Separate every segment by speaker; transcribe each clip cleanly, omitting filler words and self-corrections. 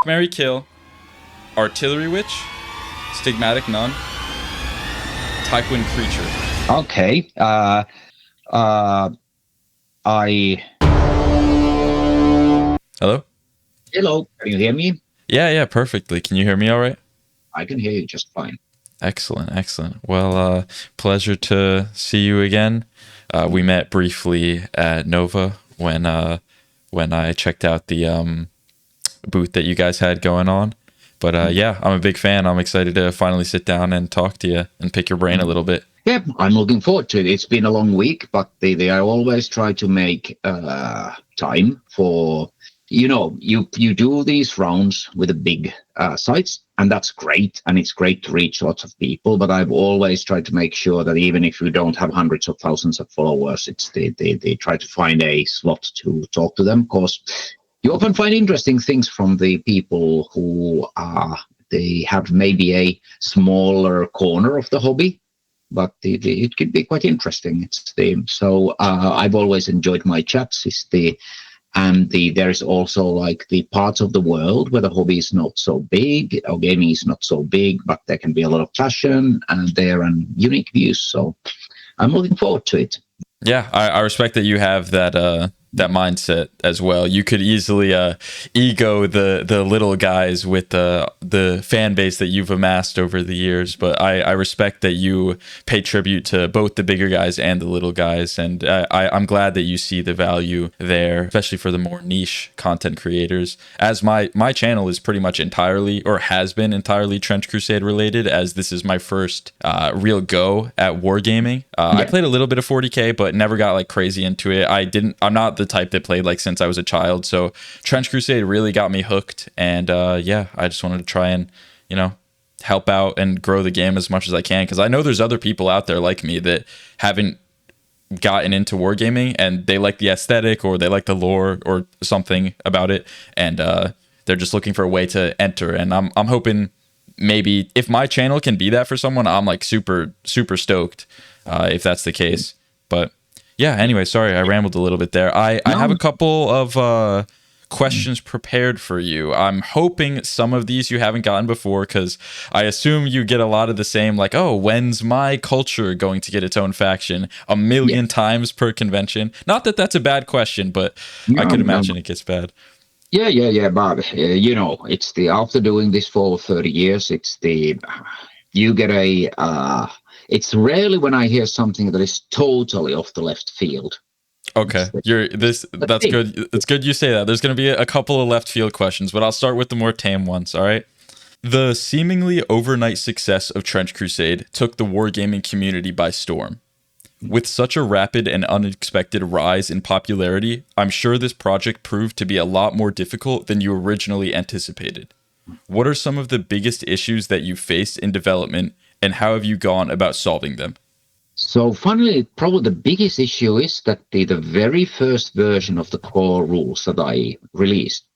Speaker 1: Marry Kill, Artillery Witch, Stigmatic Nun, Typhoon Creature.
Speaker 2: Okay.
Speaker 1: Hello?
Speaker 2: Hello, can you hear me?
Speaker 1: Yeah, perfectly. Can you hear me all right?
Speaker 2: I can hear you just fine.
Speaker 1: Excellent. Well, pleasure to see you again. We met briefly at Nova when I checked out the booth that you guys had going on. But yeah, I'm a big fan. I'm excited to finally sit down and talk to you and pick your brain a little bit.
Speaker 2: Yeah, I'm looking forward to it. It's been a long week, but they always try to make time for, you do these rounds with the big sites, and that's great, and it's great to reach lots of people, but I've always tried to make sure that even if you don't have hundreds of thousands of followers, they try to find a slot to talk to them, because you often find interesting things from the people who they have maybe a smaller corner of the hobby, but it could be quite interesting. So I've always enjoyed my chats. There's also like the parts of the world where the hobby is not so big, or gaming is not so big, but there can be a lot of passion and there are unique views. So I'm looking forward to it.
Speaker 1: Yeah, I respect that you have that mindset as well. You could easily ego the little guys with the fan base that you've amassed over the years, but I respect that you pay tribute to both the bigger guys and the little guys, and I'm glad that you see the value there, especially for the more niche content creators. As my channel is pretty much entirely, or has been entirely, Trench Crusade related, as this is my first real go at wargaming. I played a little bit of 40k, but never got like crazy into it. I'm not the type that played like since I was a child, so Trench Crusade really got me hooked, and yeah, I just wanted to try and help out and grow the game as much as I can, because I know there's other people out there like me that haven't gotten into wargaming and they like the aesthetic or they like the lore or something about it, and they're just looking for a way to enter, and I'm hoping maybe if my channel can be that for someone, I'm like super stoked if that's the case. But yeah, anyway, sorry, I rambled a little bit there. I have a couple of questions prepared for you. I'm hoping some of these you haven't gotten before, because I assume you get a lot of the same, like, oh, when's my culture going to get its own faction? A million times per convention. Not that that's a bad question, but I could imagine it gets bad.
Speaker 2: Yeah, but it's after doing this for 30 years, you get it's rarely when I hear something that is totally off the left field.
Speaker 1: Okay, that's good. It's good you say that. There's going to be a couple of left field questions, but I'll start with the more tame ones, all right? The seemingly overnight success of Trench Crusade took the wargaming community by storm. With such a rapid and unexpected rise in popularity, I'm sure this project proved to be a lot more difficult than you originally anticipated. What are some of the biggest issues that you faced in development, and how have you gone about solving them?
Speaker 2: So funnily, probably the biggest issue is that the very first version of the core rules that I released,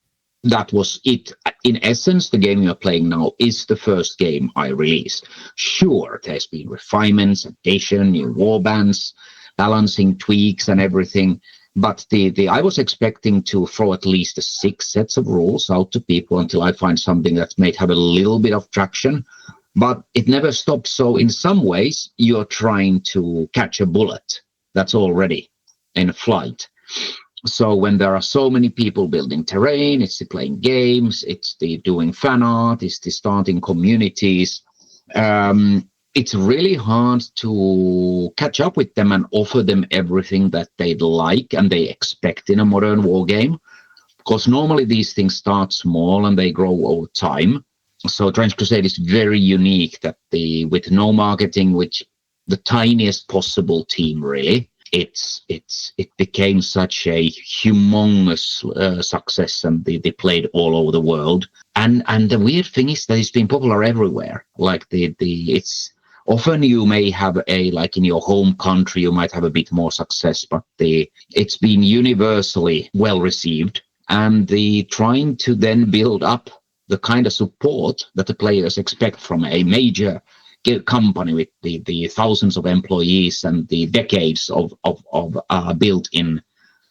Speaker 2: that was it. In essence, the game you're playing now is the first game I released. Sure, there's been refinements, addition, new warbands, balancing tweaks and everything. But I was expecting to throw at least 6 sets of rules out to people until I find something that may have a little bit of traction. But it never stops. So in some ways, you're trying to catch a bullet that's already in flight. So when there are so many people building terrain, it's the playing games, it's the doing fan art, it's the starting communities. It's really hard to catch up with them and offer them everything that they'd like and they expect in a modern war game. Because normally these things start small and they grow over time. So Trench Crusade is very unique that with no marketing, which the tiniest possible team really, it became such a humongous success, and they played all over the world. And the weird thing is that it's been popular everywhere. Like it's often you may have like in your home country, you might have a bit more success, but it's been universally well received. And trying to then build up the kind of support that the players expect from a major company with the thousands of employees and the decades of built-in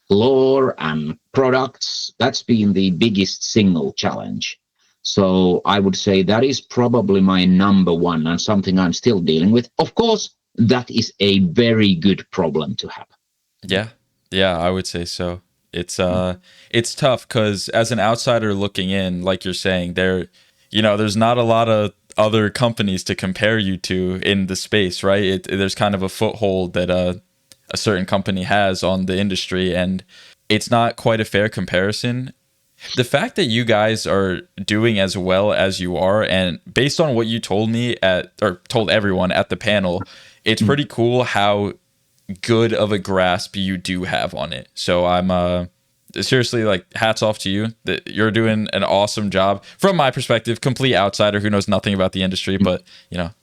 Speaker 2: lore and products, that's been the biggest single challenge. So I would say that is probably my number one and something I'm still dealing with. Of course, that is a very good problem to have.
Speaker 1: Yeah. Yeah, I would say so. It's tough because as an outsider looking in, like you're saying, there's not a lot of other companies to compare you to in the space, right? There's kind of a foothold that a certain company has on the industry, and it's not quite a fair comparison. The fact that you guys are doing as well as you are, and based on what you told me told everyone at the panel, it's pretty cool how good of a grasp you do have on it. So I'm seriously, like, hats off to you. That you're doing an awesome job from my perspective, complete outsider who knows nothing about the industry, but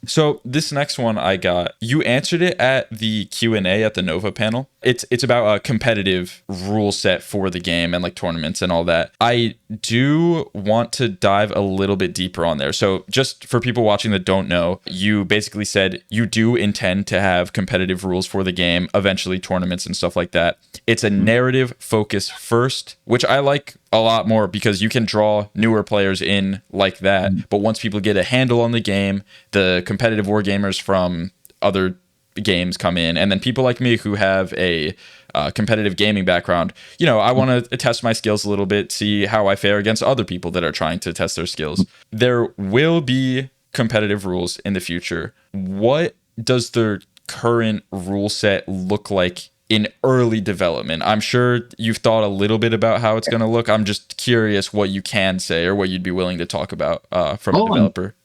Speaker 1: so this next one I got, you answered it at the Q&A at the Nova panel. It's about a competitive rule set for the game and like tournaments and all that. I do want to dive a little bit deeper on there. So just for people watching that don't know, you basically said you do intend to have competitive rules for the game, eventually tournaments and stuff like that. It's a narrative focus first, which I like a lot more because you can draw newer players in like that. But once people get a handle on the game, the competitive war gamers from other games come in, and then people like me who have a competitive gaming background, I want to test my skills a little bit, see how I fare against other people that are trying to test their skills. There will be competitive rules in the future. What does the current rule set look like in early development? I'm sure you've thought a little bit about how it's going to look. I'm just curious what you can say or what you'd be willing to talk about from a developer.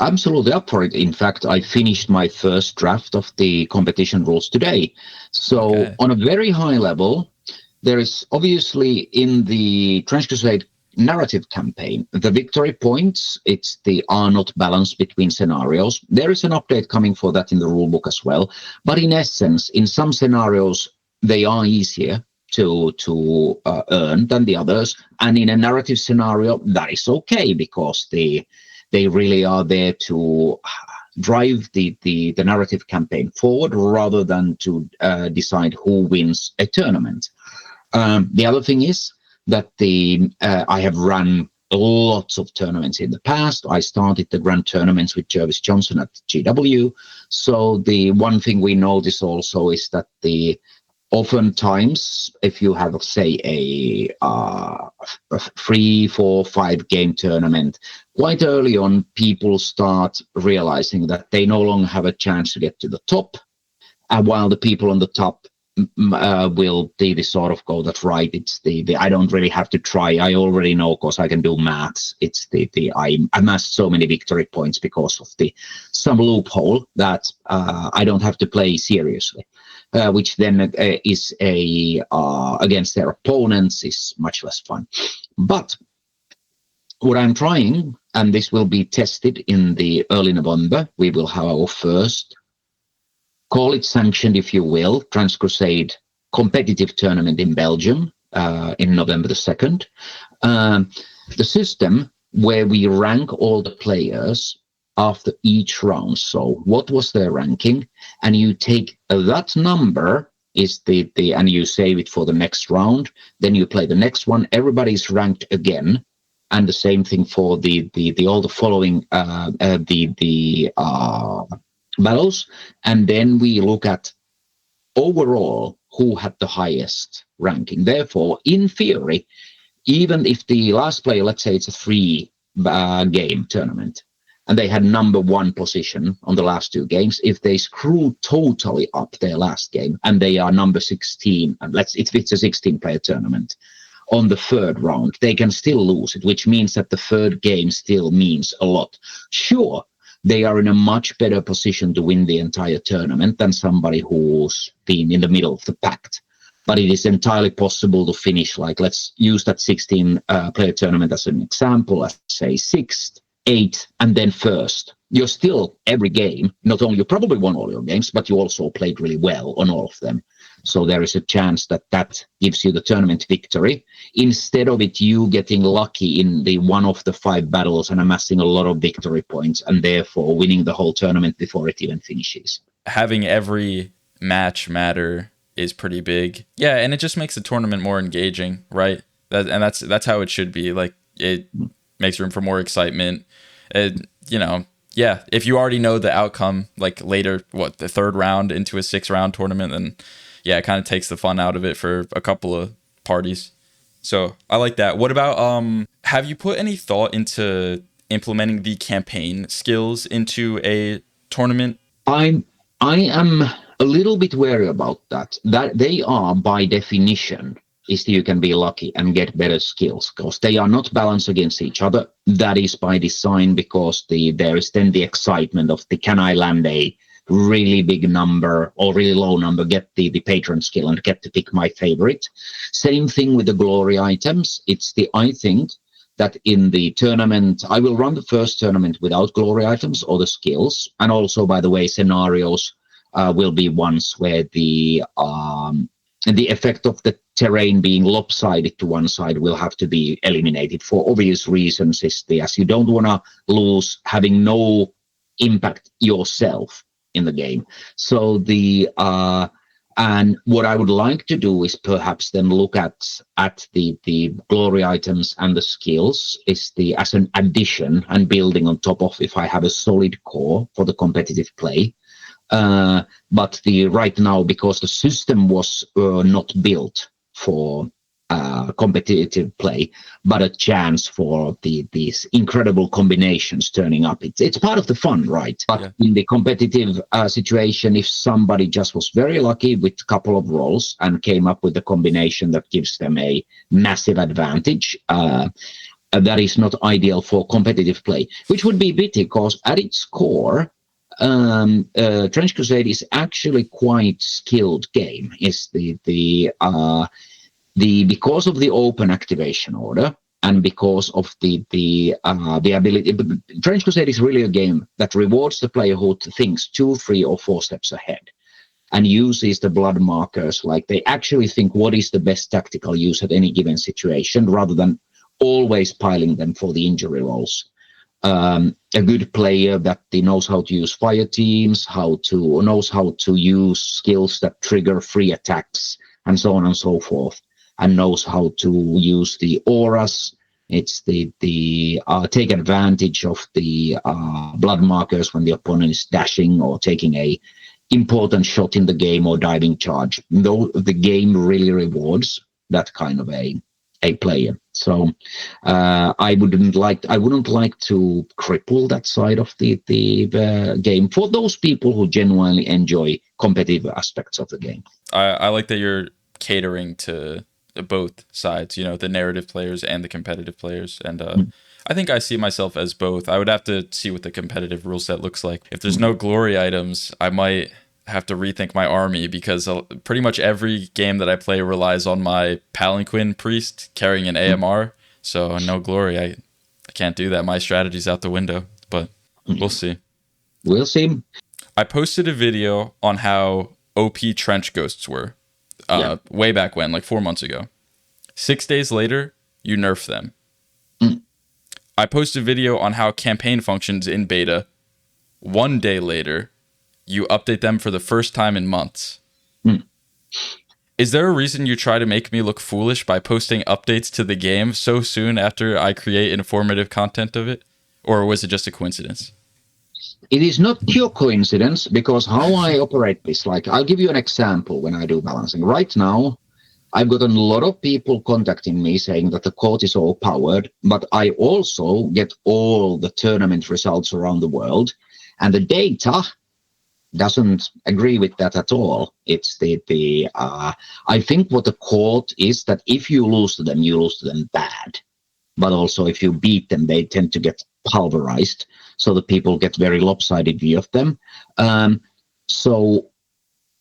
Speaker 2: I'm absolutely up for it. In fact, I finished my first draft of the competition rules today. So on a very high level, there is obviously in the Trench Crusade narrative campaign, the victory points, are not balanced between scenarios. There is an update coming for that in the rulebook as well. But in essence, in some scenarios, they are easier to earn than the others. And in a narrative scenario, that is okay because they really are there to drive the narrative campaign forward rather than to decide who wins a tournament. The other thing is that I have run lots of tournaments in the past. I started the grand tournaments with Jervis Johnson at GW. So the one thing we notice also is that oftentimes, if you have, say, a 3, 4, 5 game tournament, quite early on, people start realizing that they no longer have a chance to get to the top, while the people on the top will sort of go that right. It's I don't really have to try. I already know because I can do maths. It's I amassed so many victory points because of some loophole that I don't have to play seriously. Which then is against their opponents is much less fun. But what I'm trying, and this will be tested in the early November, we will have our first, call it sanctioned if you will, Trans Crusade competitive tournament in Belgium in November the 2nd. The system where we rank all the players after each round. So what was their ranking? And you take that number is and you save it for the next round. Then you play the next one. Everybody's ranked again, and the same thing for all the following battles. And then we look at overall who had the highest ranking. Therefore, in theory, even if the last player, let's say it's a 3 game tournament, and they had number 1 position on the last 2 games, if they screw totally up their last game and they are number 16, and if it's a 16-player tournament, on the 3rd round, they can still lose it, which means that the 3rd game still means a lot. Sure, they are in a much better position to win the entire tournament than somebody who's been in the middle of the pack. But it is entirely possible to finish, like, let's use that 16-player tournament as an example, let's say 6th, 8th, and then 1st. You're still every game, not only you probably won all your games, but you also played really well on all of them. So there is a chance that gives you the tournament victory, instead of you getting lucky in the one of the 5 battles and amassing a lot of victory points and therefore winning the whole tournament before it even finishes.
Speaker 1: Having every match matter is pretty big. Yeah, and it just makes the tournament more engaging, right? That's how it should be. Like, makes room for more excitement. You know, yeah, if you already know the outcome, like later, the third round into a 6-round tournament, then yeah, it kind of takes the fun out of it for a couple of parties. So I like that. What about, have you put any thought into implementing the campaign skills into a tournament?
Speaker 2: I am a little bit wary about that. That they are by definition is you can be lucky and get better skills because they are not balanced against each other. That is by design because there is then the excitement of can I land a really big number or really low number, get the patron skill and get to pick my favorite. Same thing with the glory items. I think that in the tournament, I will run the first tournament without glory items or the skills. And also, by the way, scenarios will be ones where the effect of the terrain being lopsided to one side will have to be eliminated for obvious reasons. As you don't want to lose having no impact yourself in the game. So and what I would like to do is perhaps then look at the glory items and the skills as an addition and building on top of if I have a solid core for the competitive play. But right now, because the system was not built for competitive play, but a chance for these incredible combinations turning up. It's part of the fun, right? But in the competitive situation, if somebody just was very lucky with a couple of rolls and came up with a combination that gives them a massive advantage, that is not ideal for competitive play, which would be a pity because at its core, Trench Crusade is actually quite skilled game. Is because of the open activation order and because of the ability, Trench Crusade is really a game that rewards the player who thinks 2, 3, or 4 steps ahead and uses the blood markers. Like they actually think what is the best tactical use at any given situation rather than always piling them for the injury rolls. A good player that knows how to use fire teams, knows how to use skills that trigger free attacks and so on and so forth, and knows how to use the auras. It's take advantage of the blood markers when the opponent is dashing or taking a important shot in the game or diving charge. Though the game really rewards that kind of a player. So I wouldn't like to cripple that side of the game for those people who genuinely enjoy competitive aspects of the game.
Speaker 1: I like that you're catering to both sides, the narrative players and the competitive players. And I think I see myself as both. I would have to see what the competitive rule set looks like. If there's no glory items, I might have to rethink my army because pretty much every game that I play relies on my Palanquin priest carrying an AMR. So no glory. I can't do that. My strategy's out the window, but we'll see.
Speaker 2: We'll see.
Speaker 1: I posted a video on how OP trench ghosts were. Way back when, like 4 months ago. 6 days later, you nerf them. I posted a video on how campaign functions in beta. 1 day later, you update them for the first time in months. Is there a reason you try to make me look foolish by posting updates to the game so soon after I create informative content of it? Or was it just a coincidence?
Speaker 2: It is not pure coincidence because how I operate this, like I'll give you an example when I do balancing. Right now, I've gotten a lot of people contacting me saying that the court is all powered, but I also get all the tournament results around the world and the data doesn't agree with that at all. It's I think what the court is that if you lose to them, you lose to them bad. But also if you beat them, they tend to get pulverized. So the people get very lopsided view of them. So,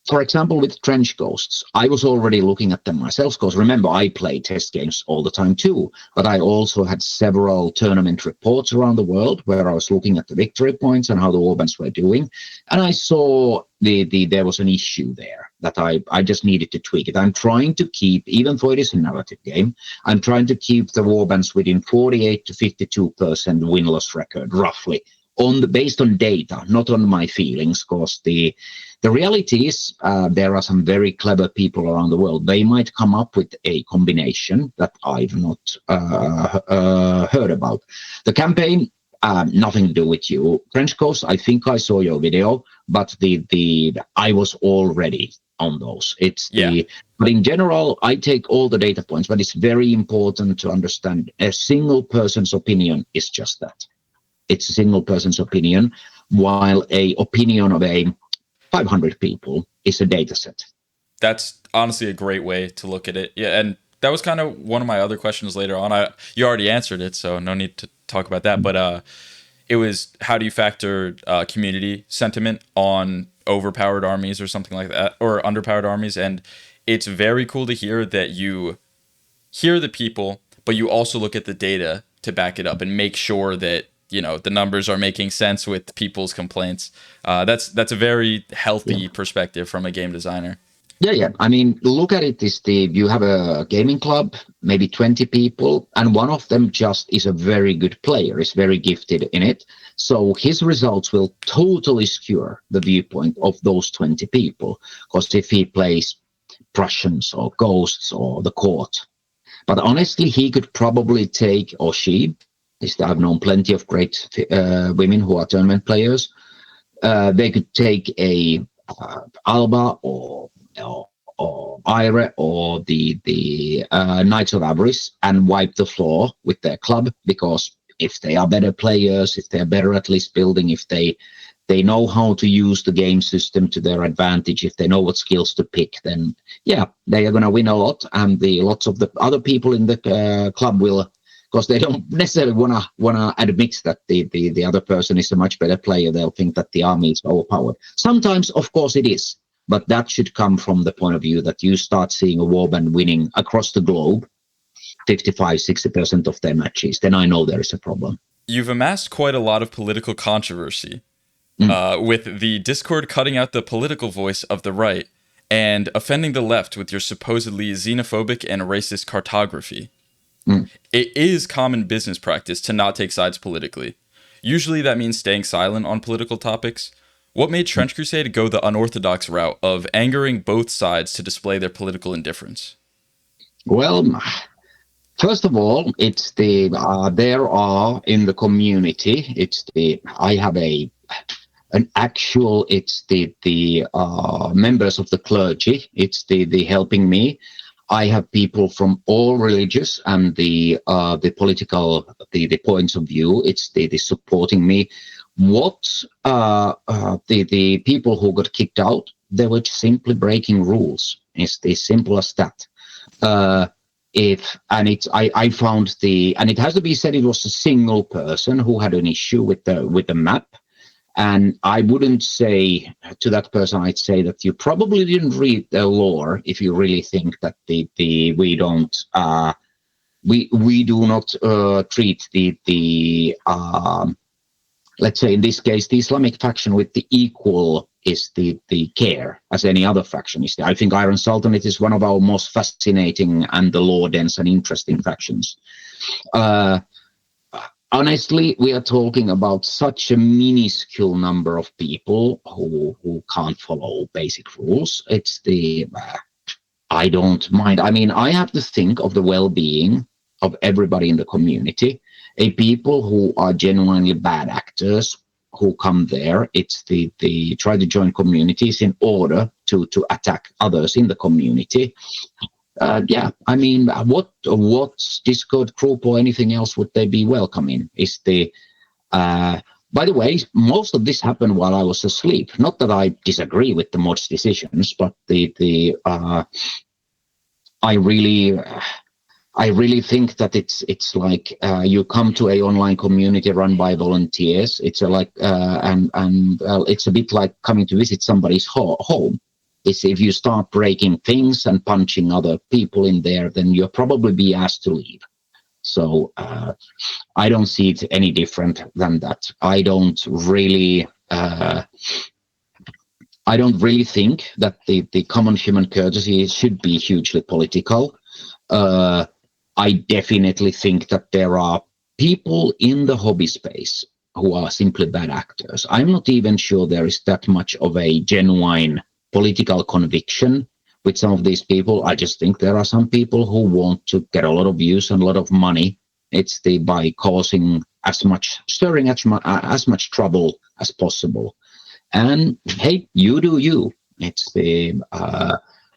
Speaker 2: for example, with trench ghosts, I was already looking at them myself because remember, I play test games all the time too. But I also had several tournament reports around the world where I was looking at the victory points and how the warbbands were doing. And I saw there was an issue there that I just needed to tweak it. I'm trying to keep, even though it is a narrative game, I'm trying to keep the warbands within 48 to 52% win-loss record, roughly, based on data, not on my feelings, because the reality is there are some very clever people around the world. They might come up with a combination that I've not heard about. The campaign, nothing to do with you. TrenchCore, I think I saw your video, but I was already on those. But in general, I take all the data points, but it's very important to understand a single person's opinion is just that. It's a single person's opinion, while a opinion of a 500 people is a data set.
Speaker 1: That's honestly a great way to look at it. Yeah, and that was kind of one of my other questions later on. You already answered it, so no need to talk about that. But it was, how do you factor community sentiment on overpowered armies or something like that, or underpowered armies? And it's very cool to hear that you hear the people, but you also look at the data to back it up and make sure that, you know, the numbers are making sense with people's complaints. That's a very healthy perspective from a game designer.
Speaker 2: Yeah. I mean, look at it, you have a gaming club, maybe 20 people, and one of them just is a very good player, is very gifted in it. So his results will totally skew the viewpoint of those 20 people, because if he plays Prussians or Ghosts or the Court. But honestly, he could probably take, or she, I've known plenty of great women who are tournament players. They could take a Alba or Ire or the Knights of Avarice and wipe the floor with their club, because if they are better players, if they're better at list building, if they know how to use the game system to their advantage, if they know what skills to pick, then yeah, they are going to win a lot. And lots of the other people in the club will, because they don't necessarily want to admit that the other person is a much better player. They'll think that the army is overpowered. Sometimes, of course, it is. But that should come from the point of view that you start seeing a warband winning across the globe 55-60% of their matches. Then I know there is a problem.
Speaker 1: You've amassed quite a lot of political controversy with the Discord cutting out the political voice of the right and offending the left with your supposedly xenophobic and racist cartography. It is common business practice to not take sides politically. Usually that means staying silent on political topics. What made Trench Crusade go the unorthodox route of angering both sides to display their political indifference?
Speaker 2: Well, first of all, it's there are in the community, I have an actual, it's the members of the clergy, it's the helping me. I have people from all religious and the political, the points of view, it's the supporting me. What the people who got kicked out, they were simply breaking rules. It's as simple as that. I found and it has to be said, it was a single person who had an issue with the map, and I wouldn't say to that person, I'd say that you probably didn't read the lore if you really think that we do not treat the let's say in this case, the Islamic faction with the equal is the care as any other faction is. I think Iron Sultanate is one of our most fascinating and the lore dense and interesting factions. Honestly, we are talking about such a minuscule number of people who can't follow basic rules. It's I don't mind. I mean, I have to think of the well-being of everybody in the community. People who are genuinely bad actors who come there, it's the try to join communities in order to attack others in the community. I mean, what Discord group or anything else would they be welcoming? Is by the way, most of this happened while I was asleep. Not that I disagree with the mod's decisions, but I really think that it's like you come to a online community run by volunteers. It's it's a bit like coming to visit somebody's home. It's if you start breaking things and punching other people in there, then you'll probably be asked to leave. So I don't see it any different than that. I don't really think that the common human courtesy should be hugely political. I definitely think that there are people in the hobby space who are simply bad actors. I'm not even sure there is that much of a genuine political conviction with some of these people. I just think there are some people who want to get a lot of views and a lot of money. It's by causing stirring as much trouble as possible. And hey, you do you.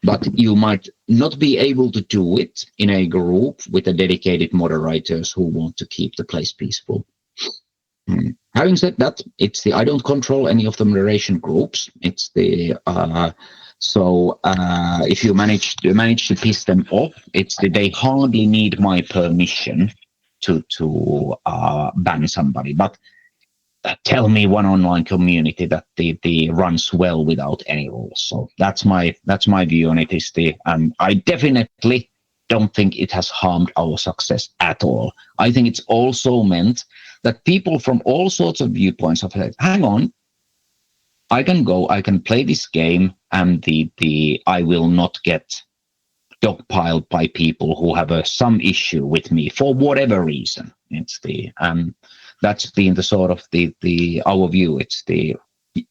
Speaker 2: But you might not be able to do it in a group with a dedicated moderators who want to keep the place peaceful. Having said that, I don't control any of the moderation groups. If you manage to piss them off, they hardly need my permission to ban somebody. But tell me one online community that the runs well without any rules. So that's my view on it. I definitely don't think it has harmed our success at all. I think it's also meant that people from all sorts of viewpoints have said, hang on, I can play this game, and I will not get dogpiled by people who have some issue with me for whatever reason. That's been the sort of our view.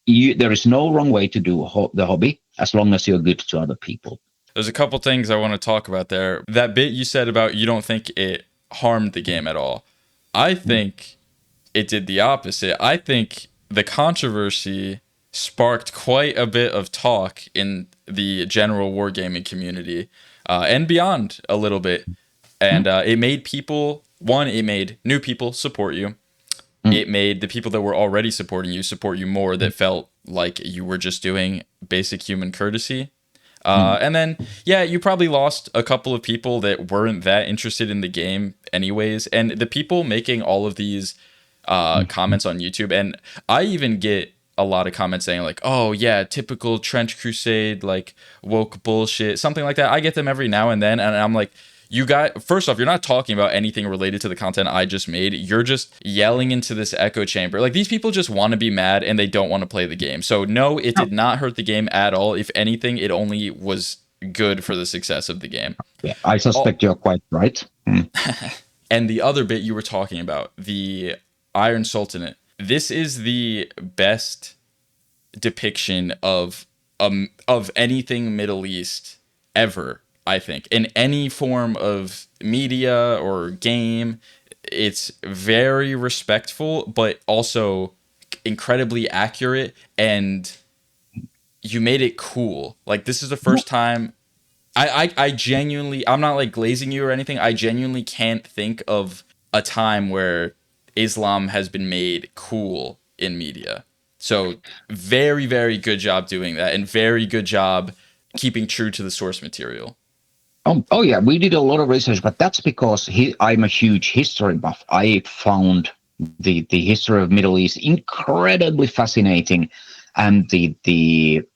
Speaker 2: There is no wrong way to do the hobby as long as you're good to other people.
Speaker 1: There's a couple things I want to talk about there. That bit you said about you don't think it harmed the game at all. I think it did the opposite. I think the controversy sparked quite a bit of talk in the general wargaming community and beyond a little bit. And it made it made new people support you. It made the people that were already supporting you support you more, that felt like you were just doing basic human courtesy. And then, yeah, you probably lost a couple of people that weren't that interested in the game anyways. And the people making all of these comments on YouTube, and I even get a lot of comments saying like, oh yeah, typical Trench Crusade, like woke bullshit, something like that. I get them every now and then, and I'm like, first off, you're not talking about anything related to the content I just made. You're just yelling into this echo chamber. Like, these people just want to be mad and they don't want to play the game. So no, it did not hurt the game at all. If anything, it only was good for the success of the game.
Speaker 2: Yeah, I suspect you're quite right.
Speaker 1: And the other bit you were talking about, the Iron Sultanate. This is the best depiction of anything Middle East ever, I think. In any form of media or game, it's very respectful, but also incredibly accurate, and you made it cool. Like, this is the first time I genuinely, I'm not like glazing you or anything, I genuinely can't think of a time where Islam has been made cool in media. So very, very good job doing that, and very good job keeping true to the source material.
Speaker 2: Oh yeah, we did a lot of research, but that's because I'm a huge history buff. I found the history of Middle East incredibly fascinating, and it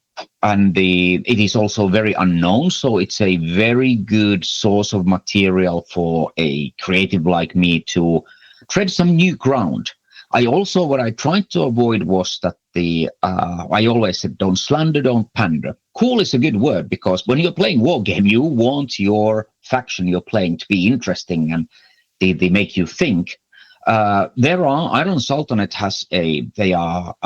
Speaker 2: is also very unknown. So it's a very good source of material for a creative like me to tread some new ground. What I tried to avoid was that I always said, don't slander, don't pander. Cool is a good word, because when you're playing war game, you want your faction you're playing to be interesting, and they make you think. Iron Sultanate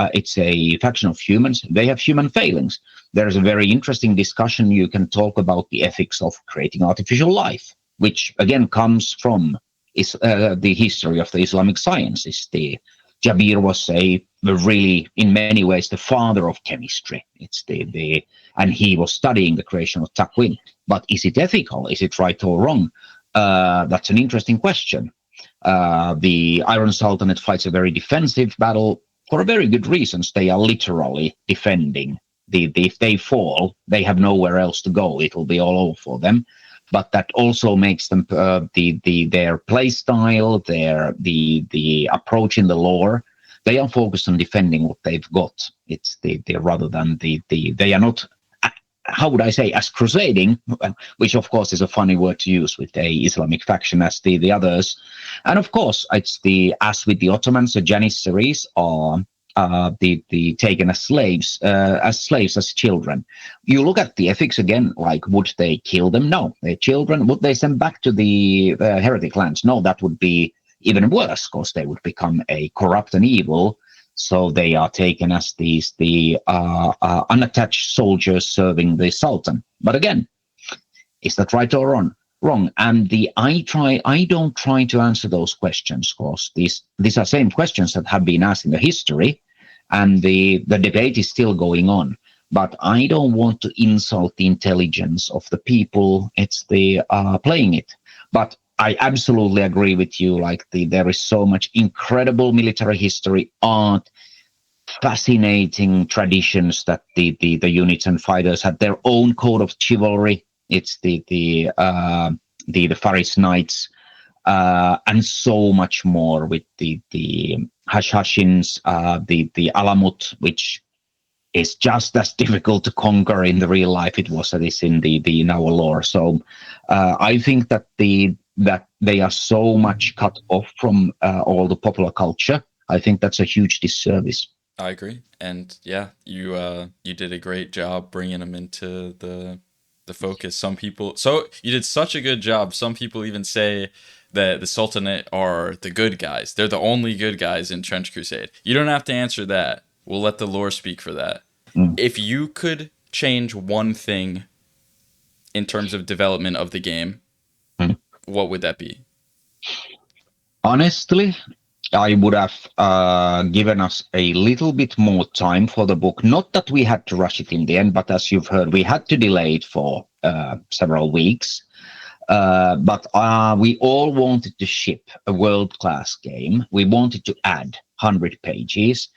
Speaker 2: it's a faction of humans. They have human failings. There's a very interesting discussion. You can talk about the ethics of creating artificial life, which again comes from the history of the Islamic sciences. Jabir was really, in many ways, the father of chemistry. And he was studying the creation of Takwin. But is it ethical? Is it right or wrong? That's an interesting question. The Iron Sultanate fights a very defensive battle for very good reasons. They are literally defending. If they fall, they have nowhere else to go. It will be all over for them. But that also makes them their play style, the approach in the lore. They are focused on defending what they've got. Rather than they are not, how would I say, as crusading, which of course is a funny word to use with a Islamic faction as the others. And of course, it's as with the Ottomans, the Janissaries are taken as slaves, as children. You look at the ethics again, like, would they kill them? No. Their children, would they send back to the heretic lands? No, that would be even worse, because they would become a corrupt and evil. So they are taken as the unattached soldiers serving the Sultan. But again, is that right or wrong? Wrong. And I don't try to answer those questions, because these are same questions that have been asked in the history, and the debate is still going on. But I don't want to insult the intelligence of the people it's the playing it. But I absolutely agree with you. Like there is so much incredible military history, art, fascinating traditions that the units and fighters had their own code of chivalry. It's the Faris Knights, and so much more with the Hashashins, the Alamut, which is just as difficult to conquer in the real life it was as it is in our lore. So I think that that they are so much cut off from all the popular culture. I think that's a huge disservice.
Speaker 1: I agree, and yeah, you did a great job bringing them into the focus. Some people, so you did such a good job. Some people even say that the Sultanate are the good guys. They're the only good guys in Trench Crusade. You don't have to answer that. We'll let the lore speak for that. If you could change one thing in terms of development of the game, what would that be?
Speaker 2: Honestly, I would have given us a little bit more time for the book. Not that we had to rush it in the end, but as you've heard, we had to delay it for several weeks. But we all wanted to ship a world-class game. We wanted to add 100 pages.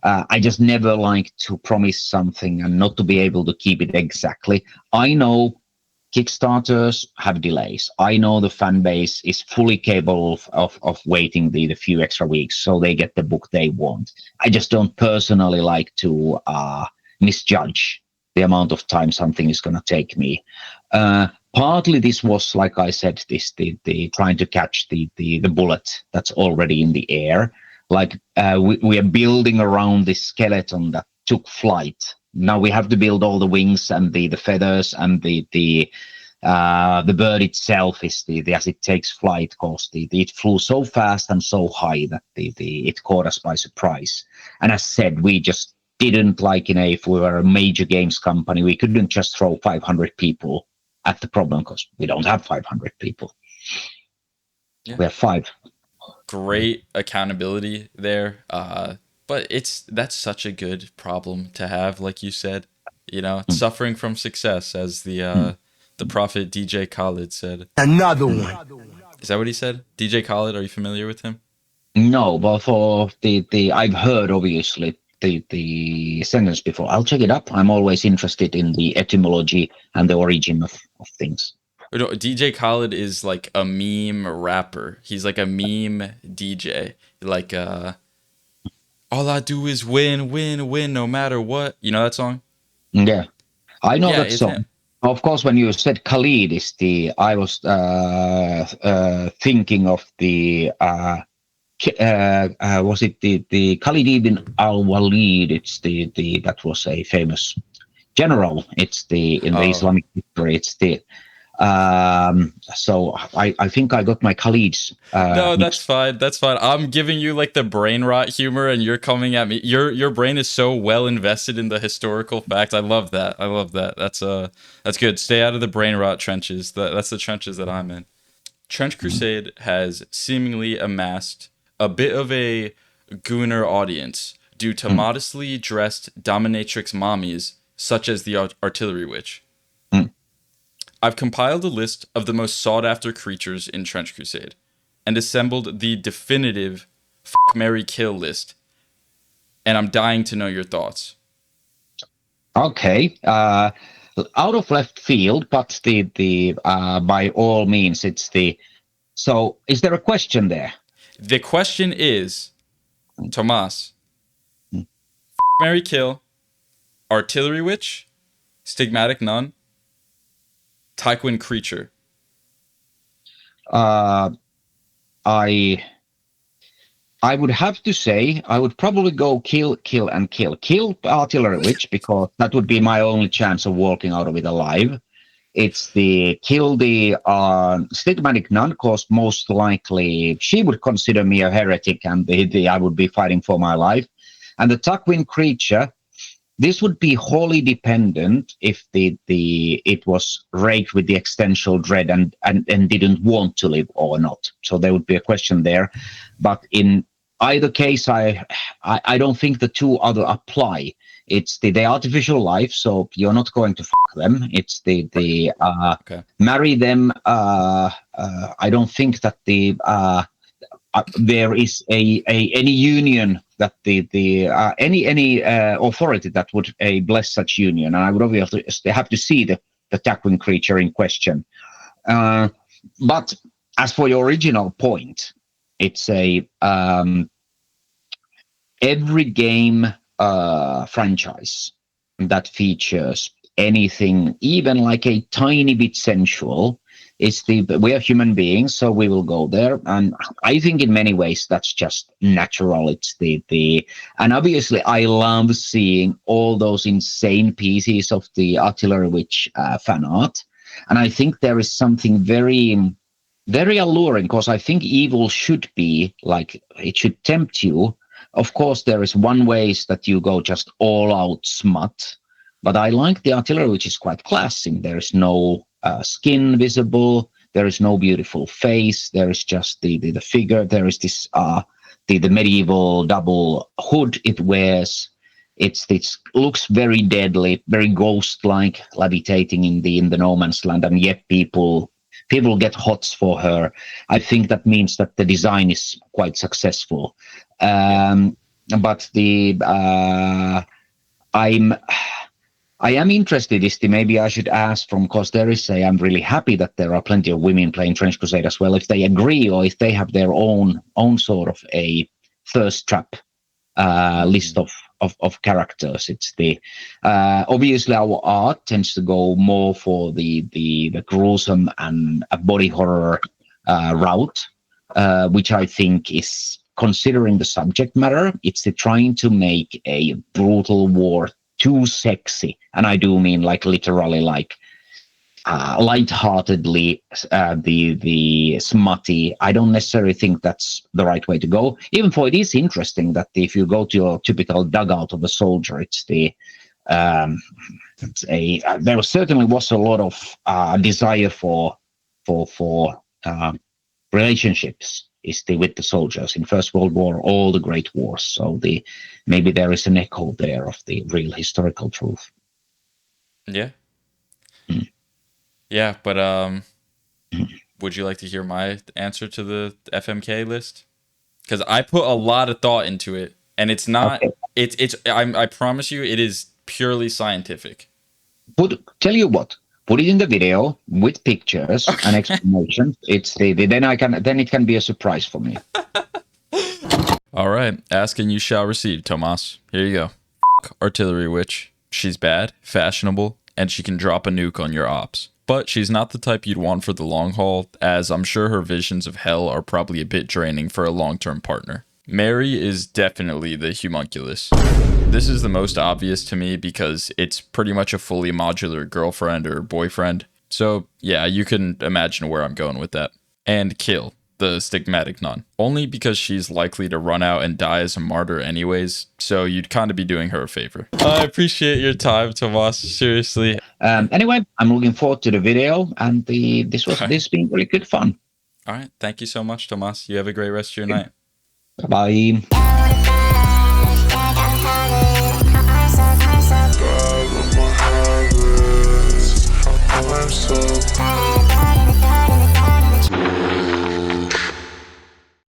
Speaker 2: I just never like to promise something and not to be able to keep it exactly. I know Kickstarters have delays. I know the fan base is fully capable of waiting the few extra weeks so they get the book they want. I just don't personally like to misjudge the amount of time something is going to take me. Partly this was, like I said, the trying to catch the bullet that's already in the air. Like we are building around this skeleton that took flight. Now we have to build all the wings and the feathers and the bird itself is as it takes flight, because it flew so fast and so high that it caught us by surprise. And as said, we just didn't if we were a major games company, we couldn't just throw 500 people at the problem, because we don't have 500 people. Yeah. We have 5.
Speaker 1: Great accountability there. But that's such a good problem to have, like you said. Suffering from success, as the prophet DJ Khaled said.
Speaker 3: Another one.
Speaker 1: Is that what he said? DJ Khaled, are you familiar with him?
Speaker 2: No, but for the I've heard obviously the sentence before. I'll check it up. I'm always interested in the etymology and the origin of things.
Speaker 1: DJ Khaled is like a meme rapper. He's like a meme DJ. Like all I do is win, win, win, no matter what. You know that song?
Speaker 2: Yeah, I know that song. Him. Of course, when you said Khalid I was thinking of the was it the Khalid ibn al-Walid? It's the that was a famous general. It's in the Islamic history. It's the so I think I got my Khalid's.
Speaker 1: No, that's fine. That's fine. I'm giving you like the brain rot humor, and you're coming at me. Your brain is so well invested in the historical facts. I love that. I love that. That's good. Stay out of the brain rot trenches. That's the trenches that I'm in. Trench Crusade has seemingly amassed a bit of a gooner audience due to modestly dressed dominatrix mommies such as the Artillery Witch. I've compiled a list of the most sought-after creatures in Trench Crusade and assembled the definitive Fuck, Marry, Kill list, and I'm dying to know your thoughts.
Speaker 2: Okay. Out of left field, but the by all means, it's the... So, is there a question there?
Speaker 1: The question is, Tomas, Fuck, Marry, Kill, Artillery Witch, Stigmatic Nun, Tyquin Creature.
Speaker 2: I would have to say I would probably go kill and kill Artillery Witch, because that would be my only chance of walking out of it alive. It's the kill the stigmatic nun, because most likely she would consider me a heretic, and I would be fighting for my life. And the Takwin creature, this would be wholly dependent if it was raked with the existential dread and didn't want to live or not. So there would be a question there. But in either case, I don't think the two other apply. It's the artificial life, so you're not going to fuck them. It's the
Speaker 1: Okay.
Speaker 2: marry them. I don't think that there is any union that any authority that would bless such union. And I would obviously have to see the Takwin creature in question. But as for your original point, it's every game franchise that features anything, even like a tiny bit sensual, we are human beings, so we will go there. And I think in many ways that's just natural. It's and obviously I love seeing all those insane pieces of the Artillery Witch fan art. And I think there is something very, very alluring, because I think evil should be like, it should tempt you. Of course, there is one way is that you go just all out smut, but I like the Artillery, which is quite classic. There is no skin visible. There is no beautiful face. There is just the figure. There is this the medieval double hood it wears. It looks very deadly, very ghost-like, levitating in the no man's land, and yet people get hots for her. I think that means that the design is quite successful. But I am interested, maybe I should ask because I'm really happy that there are plenty of women playing Trench Crusade as well, if they agree or if they have their own sort of a thirst trap list of characters. It's obviously our art tends to go more for the gruesome and body horror route, which I think is, considering the subject matter, it's trying to make a brutal war too sexy, and I do mean like literally like lightheartedly the smutty. I don't necessarily think that's the right way to go. Even though it is interesting that if you go to your typical dugout of a soldier, there certainly was a lot of desire for relationships with the soldiers in First World War, all the great wars. So maybe there is an echo there of the real historical truth.
Speaker 1: Yeah. Yeah, but would you like to hear my answer to the FMK list? Because I put a lot of thought into it, and it's not. Okay. I promise you, it is purely scientific.
Speaker 2: Tell you what. Put it in the video with pictures and explanations. Then it can be a surprise for me.
Speaker 1: All right, ask and you shall receive, Tuomas. Here you go. Artillery Witch. She's bad, fashionable, and she can drop a nuke on your ops. But she's not the type you'd want for the long haul, as I'm sure her visions of hell are probably a bit draining for a long-term partner. Mary is definitely the homunculus. This is the most obvious to me because it's pretty much a fully modular girlfriend or boyfriend. So yeah, you can imagine where I'm going with that. And Kill, the stigmatic nun. Only because she's likely to run out and die as a martyr anyways, so you'd kind of be doing her a favor. I appreciate your time, Tuomas, seriously.
Speaker 2: Anyway, I'm looking forward to the video, and this has been really good fun.
Speaker 1: All right, thank you so much, Tuomas. You have a great rest of your night.
Speaker 2: Bye.
Speaker 3: I'm so